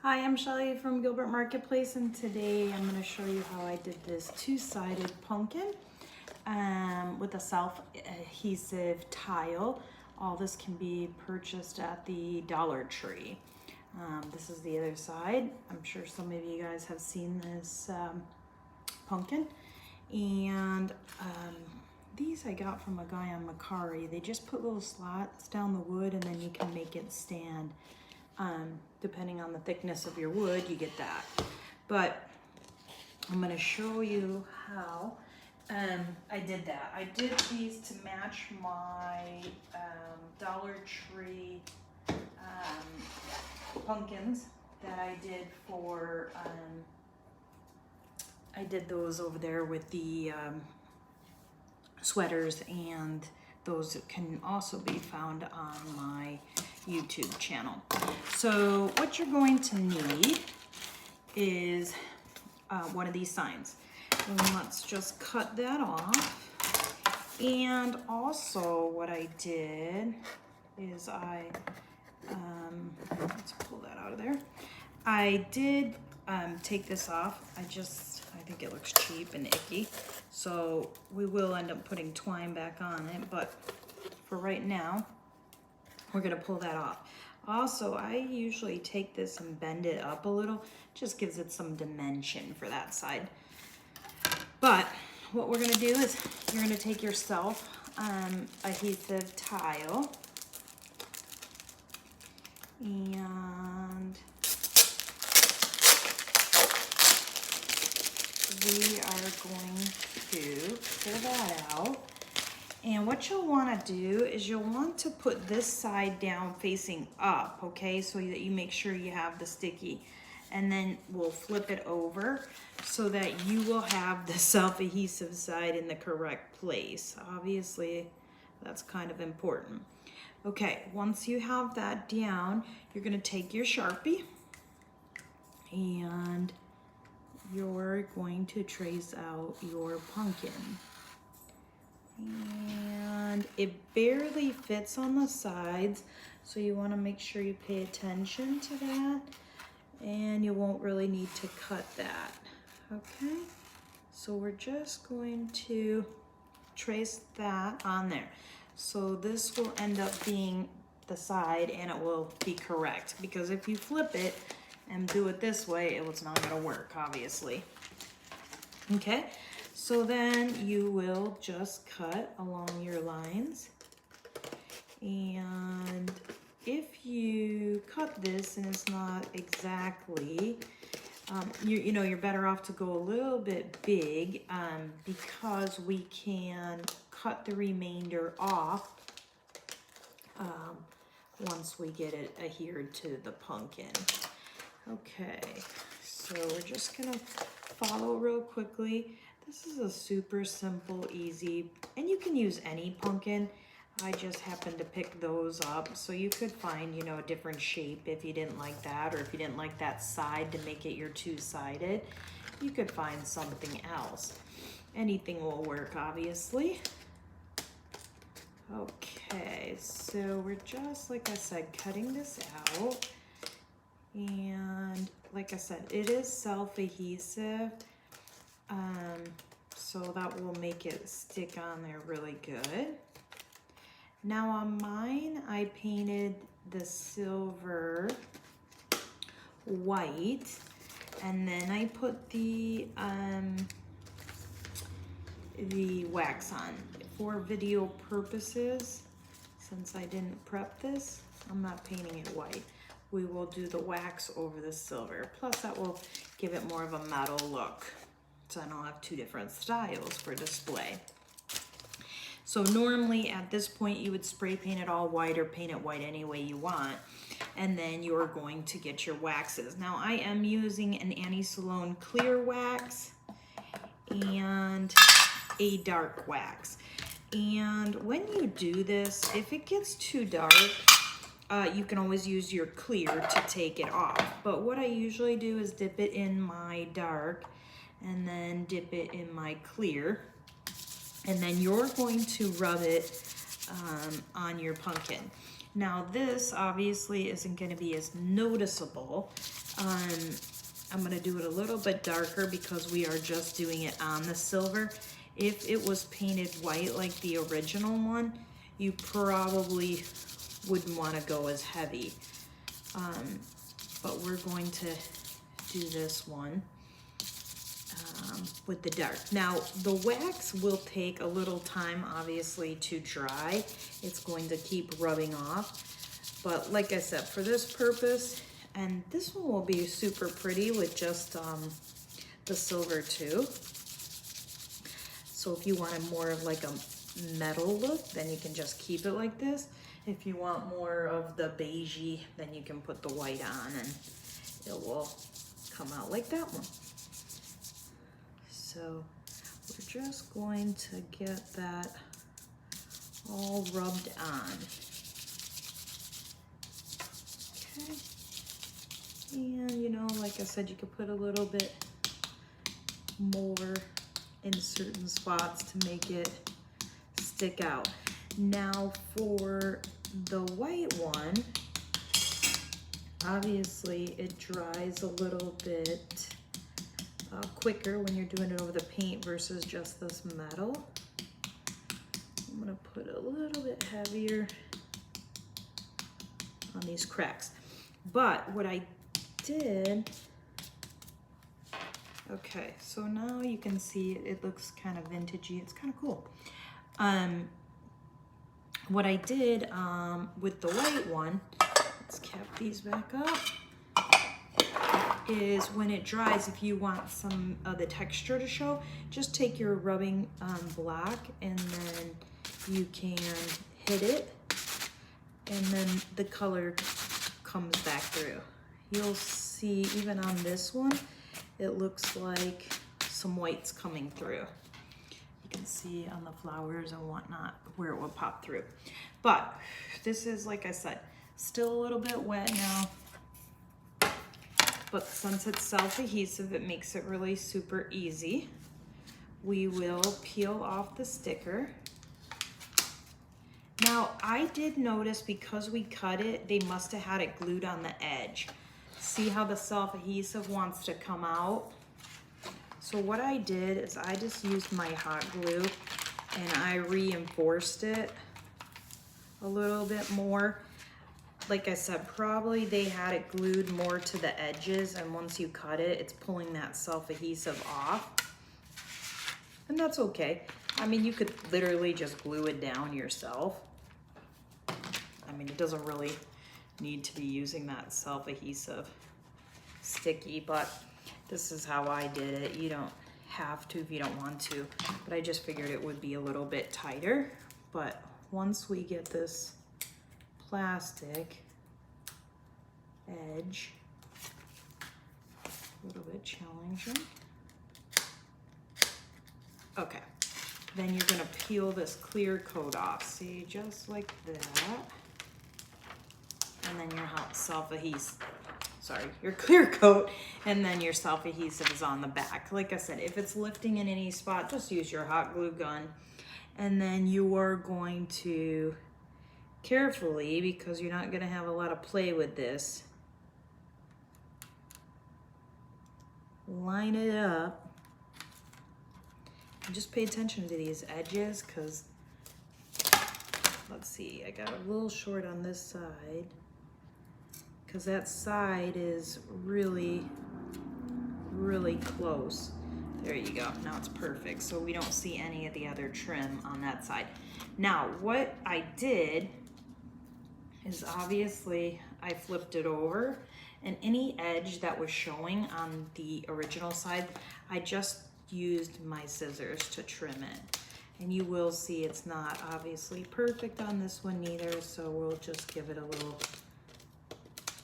Hi, I'm Shelly from Gilbert Marketplace, and today I'm going to show you how I did this two-sided pumpkin with a self-adhesive tile. All this can be purchased at the Dollar Tree. This is the other side. I'm sure some of you guys have seen this pumpkin. And these I got from a guy on Macari. They just put little slots down the wood and then you can make it stand. Depending on the thickness of your wood, you get that. But I'm going to show you how I did that. I did these to match my Dollar Tree pumpkins that I did for, I did those over there with the sweaters, and those can also be found on my YouTube channel. So what you're going to need is one of these signs. And let's just cut that off. And also what I did is let's pull that out of there. I did take this off. I think it looks cheap and icky. So we will end up putting twine back on it, but for right now, we're gonna pull that off. Also, I usually take this and bend it up a little. Just gives it some dimension for that side. But what we're gonna do is you're gonna take your self-adhesive tile and we are going to pull that out. And what you'll want to do is you'll want to put this side down facing up, okay? So that you make sure you have the sticky. And then we'll flip it over so that you will have the self-adhesive side in the correct place. Obviously, that's kind of important. Okay, once you have that down, you're going to take your Sharpie and you're going to trace out your pumpkin. And it barely fits on the sides, so you want to make sure you pay attention to that, and you won't really need to cut that. Okay, so we're just going to trace that on there. So this will end up being the side and it will be correct, because if you flip it and do it this way, it was not going to work, obviously. Okay, so then you will just cut along your lines. And if you cut this and it's not exactly, you're better off to go a little bit big because we can cut the remainder off once we get it adhered to the pumpkin. Okay, so we're just gonna follow real quickly. This is a super simple, easy, and you can use any pumpkin. I just happened to pick those up, so you could find, a different shape if you didn't like that, or if you didn't like that side to make it your two-sided, you could find something else. Anything will work, obviously. Okay, so we're just, like I said, cutting this out. And like I said, it is self-adhesive, so that will make it stick on there really good. Now on mine, I painted the silver white, and then I put the wax on. For video purposes, since I didn't prep this, I'm not painting it white. We will do the wax over the silver. Plus that will give it more of a metal look, so I don't have two different styles for display. So normally at this point you would spray paint it all white or paint it white any way you want, and then you're going to get your waxes. Now I am using an Annie Salone clear wax and a dark wax. And when you do this, if it gets too dark, you can always use your clear to take it off. But what I usually do is dip it in my dark and then dip it in my clear. And then you're going to rub it on your pumpkin. Now this obviously isn't going to be as noticeable. I'm going to do it a little bit darker because we are just doing it on the silver. If it was painted white like the original one, you probably wouldn't want to go as heavy. But we're going to do this one with the dark. Now the wax will take a little time obviously to dry. It's going to keep rubbing off. But like I said, for this purpose, and this one will be super pretty with just the silver too. So if you wanted more of like a metal look, then you can just keep it like this. If you want more of the beigey, then you can put the white on and it will come out like that one. So we're just going to get that all rubbed on. Okay. And you know, like I said, you could put a little bit more in certain spots to make it stick out. Now for the white one, obviously it dries a little bit quicker when you're doing it over the paint versus just this metal. I'm gonna put a little bit heavier on these cracks. But what I did, okay, so now you can see it looks kind of vintagey. It's kind of cool. What I did with the white one, let's cap these back up, is when it dries, if you want some of the texture to show, just take your rubbing block and then you can hit it and then the color comes back through. You'll see even on this one, it looks like some white's coming through. You can see on the flowers and whatnot where it will pop through. But this is, like I said, still a little bit wet now. But since it's self-adhesive, it makes it really super easy. We will peel off the sticker. Now, I did notice because we cut it, they must have had it glued on the edge. See how the self-adhesive wants to come out? So what I did is I just used my hot glue and I reinforced it a little bit more. Like I said, probably they had it glued more to the edges, and once you cut it, it's pulling that self-adhesive off. And that's okay. I mean, you could literally just glue it down yourself. I mean, it doesn't really need to be using that self-adhesive sticky, but this is how I did it. You don't have to if you don't want to, but I just figured it would be a little bit tighter. But once we get this plastic edge, a little bit challenging. Okay, then you're gonna peel this clear coat off. See, just like that. And then your self-adhesive, your clear coat, and then your self-adhesive is on the back. Like I said, if it's lifting in any spot, just use your hot glue gun. And then you are going to carefully, because you're not gonna have a lot of play with this, line it up. And just pay attention to these edges, because let's see, I got a little short on this side, because that side is really, really close. There you go, now it's perfect. So we don't see any of the other trim on that side. Now, what I did is obviously I flipped it over, and any edge that was showing on the original side, I just used my scissors to trim it. And you will see it's not obviously perfect on this one either, so we'll just give it a little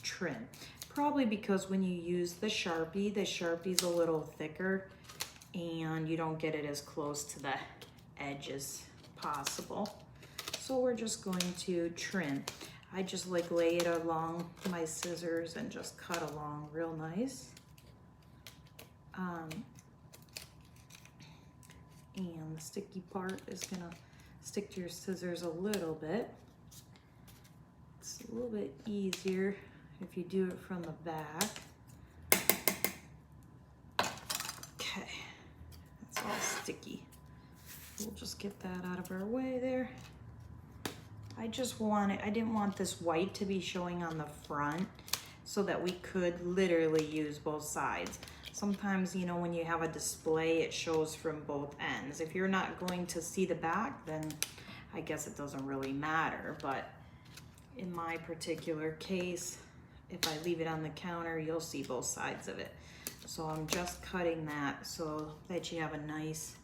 trim. Probably because when you use the Sharpie's a little thicker and you don't get it as close to the edge as possible. So we're just going to trim. I just like lay it along my scissors and just cut along real nice. And the sticky part is gonna stick to your scissors a little bit. It's a little bit easier if you do it from the back. Okay, it's all sticky. We'll just get that out of our way there. I didn't want this white to be showing on the front so that we could literally use both sides. Sometimes, you know, when you have a display, it shows from both ends. If you're not going to see the back, then I guess it doesn't really matter. But in my particular case, if I leave it on the counter, you'll see both sides of it. So I'm just cutting that so that you have a nice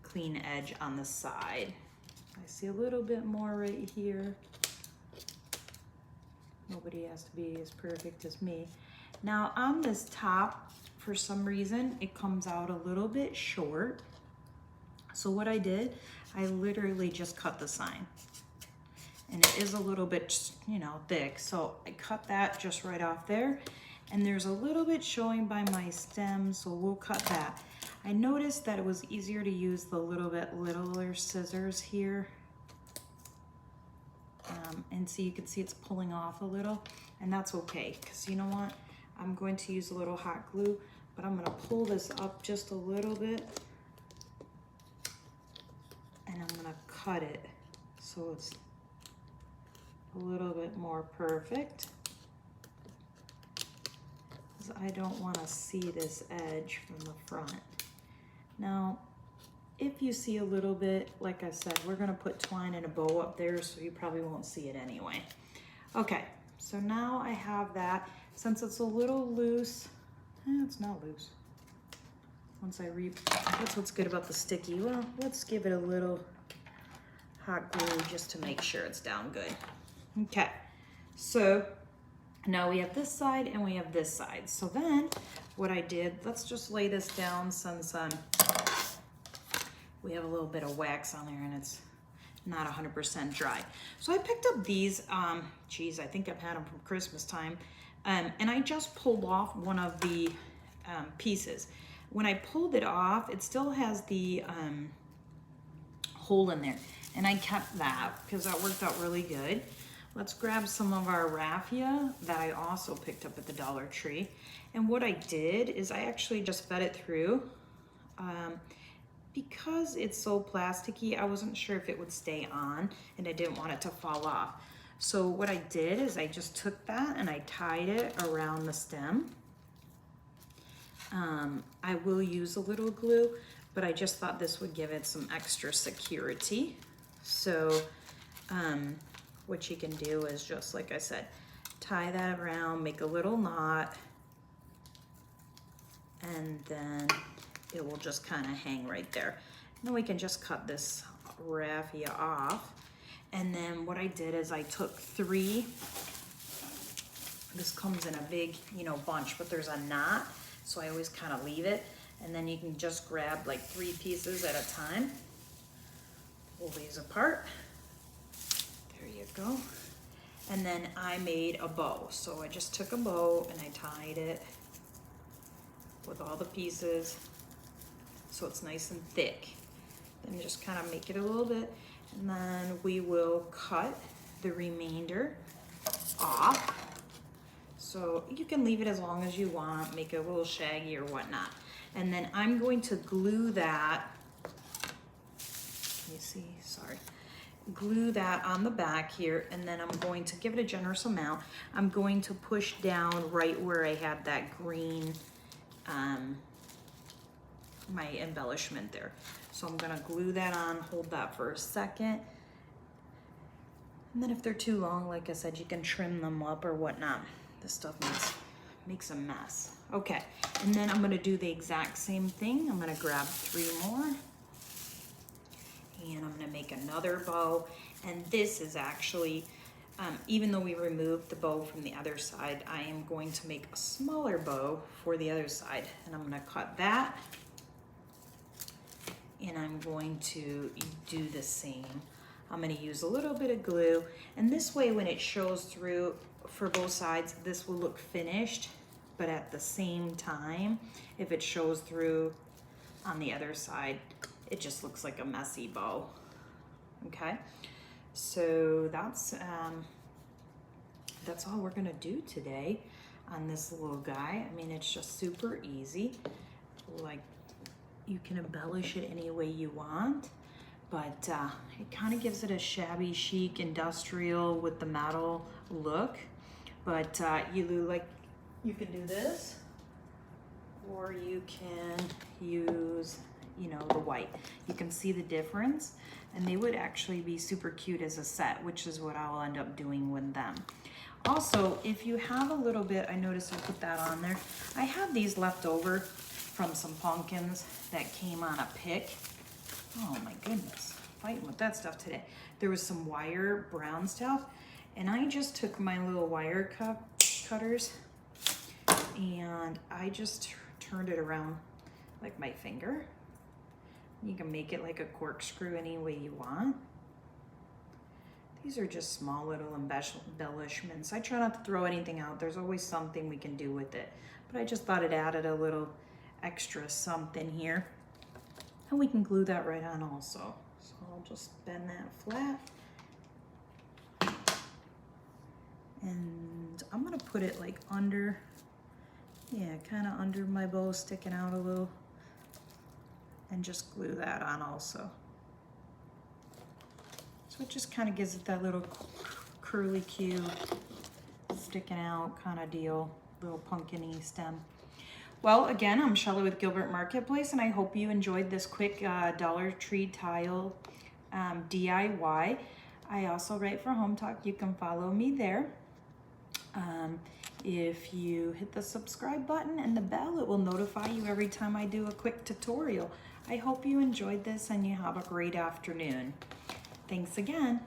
clean edge on the side. I see a little bit more right here. Nobody has to be as perfect as me. Now on this top, for some reason, it comes out a little bit short. So what I did, I literally just cut the sign. And it is a little bit, you know, thick. So I cut that just right off there. And there's a little bit showing by my stem, so we'll cut that. I noticed that it was easier to use the little bit littler scissors here. And so you can see it's pulling off a little, and that's okay, because you know what? I'm going to use a little hot glue, but I'm gonna pull this up just a little bit, and I'm gonna cut it so it's a little bit more perfect. Because I don't wanna see this edge from the front. Now, if you see a little bit, like I said, we're gonna put twine and a bow up there, so you probably won't see it anyway. Okay, so now I have that. Since it's a little loose, it's not loose. That's what's good about the sticky. Well, let's give it a little hot glue just to make sure it's down good. Okay, so now we have this side and we have this side. So then what I did, let's just lay this down since we have a little bit of wax on there and it's not 100% dry. So I picked up these, geez, I think I've had them from Christmas time. And I just pulled off one of the pieces. When I pulled it off, it still has the hole in there. And I kept that because that worked out really good. Let's grab some of our raffia that I also picked up at the Dollar Tree. And what I did is I actually just fed it through. Because it's so plasticky, I wasn't sure if it would stay on and I didn't want it to fall off. So what I did is I just took that and I tied it around the stem. I will use a little glue, but I just thought this would give it some extra security. So what you can do is just, like I said, tie that around, make a little knot, and then it will just kind of hang right there. And then we can just cut this raffia off. And then what I did is I took 3, this comes in a big, you know, bunch, but there's a knot, so I always kind of leave it. And then you can just grab like 3 pieces at a time. Pull these apart. There you go. And then I made a bow. So I just took a bow and I tied it with all the pieces so it's nice and thick. Then just kind of make it a little bit, and then we will cut the remainder off. So you can leave it as long as you want, make it a little shaggy or whatnot. And then I'm going to glue that, you see, sorry, glue that on the back here, and then I'm going to give it a generous amount. I'm going to push down right where I had that green, my embellishment there. So I'm gonna glue that on, hold that for a second. And then if they're too long, like I said, you can trim them up or whatnot. This stuff makes a mess. Okay, and then I'm gonna do the exact same thing. I'm gonna grab 3 more. And I'm gonna make another bow. And this is actually, even though we removed the bow from the other side, I am going to make a smaller bow for the other side. And I'm gonna cut that. And I'm going to do the same. I'm gonna use a little bit of glue, and this way when it shows through for both sides, this will look finished, but at the same time, if it shows through on the other side, it just looks like a messy bow, okay? So that's that's all we're gonna do today on this little guy. I mean, it's just super easy. Like, you can embellish it any way you want, but it kind of gives it a shabby chic industrial with the metal look. But you can do this, or you can use, you know, the white. You can see the difference, and they would actually be super cute as a set, which is what I'll end up doing with them. Also, if you have a little bit, I noticed I put that on there. I have these left over from some pumpkins that came on a pick. Oh my goodness, fighting with that stuff today. There was some wire brown stuff, and I just took my little wire cutters and I just turned it around like my finger. You can make it like a corkscrew any way you want. These are just small little embellishments. I try not to throw anything out. There's always something we can do with it. But I just thought it added a little extra something here. And we can glue that right on also. So I'll just bend that flat. And I'm gonna put it like under, yeah, kind of under my bow, sticking out a little. And just glue that on also. So it just kind of gives it that little curly Q, sticking out kind of deal, little pumpkin-y stem. Well, again, I'm Shelly with Gilbert Marketplace, and I hope you enjoyed this quick Dollar Tree tile DIY. I also write for Home Talk. You can follow me there. If you hit the subscribe button and the bell, it will notify you every time I do a quick tutorial. I hope you enjoyed this and you have a great afternoon. Thanks again.